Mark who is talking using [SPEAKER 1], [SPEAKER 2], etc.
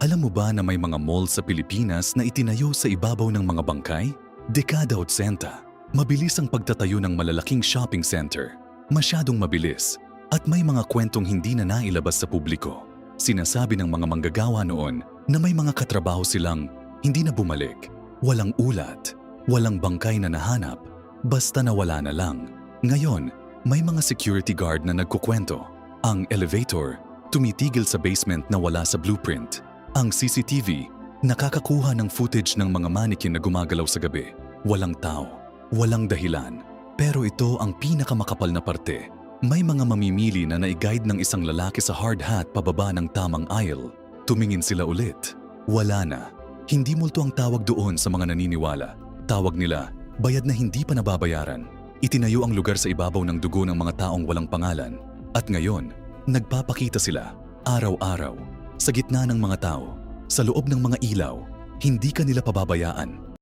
[SPEAKER 1] Alam mo ba na may mga mall sa Pilipinas na itinayo sa ibabaw ng mga bangkay? Dekada 80, mabilis ang pagtatayo ng malalaking shopping center. Masyadong mabilis at may mga kwentong hindi na nailabas sa publiko. Sinasabi ng mga manggagawa noon na may mga katrabaho silang hindi na bumalik. Walang ulat, walang bangkay na nahanap, basta nawala na lang. Ngayon, may mga security guard na nagkukwento. Ang elevator, tumitigil sa basement na wala sa blueprint. Ang CCTV, nakakakuha ng footage ng mga mannequin na gumagalaw sa gabi. Walang tao, walang dahilan. Pero ito ang pinakamakapal na parte. May mga mamimili na naiguide ng isang lalaki sa hard hat pababa ng tamang aisle. Tumingin sila ulit. Wala na. Hindi multo ang tawag doon sa mga naniniwala. Tawag nila, bayad na hindi pa nababayaran. Itinayo ang lugar sa ibabaw ng dugo ng mga taong walang pangalan. At ngayon, nagpapakita sila, araw-araw, sa gitna ng mga tao, sa loob ng mga ilaw, hindi ka nila pababayaan.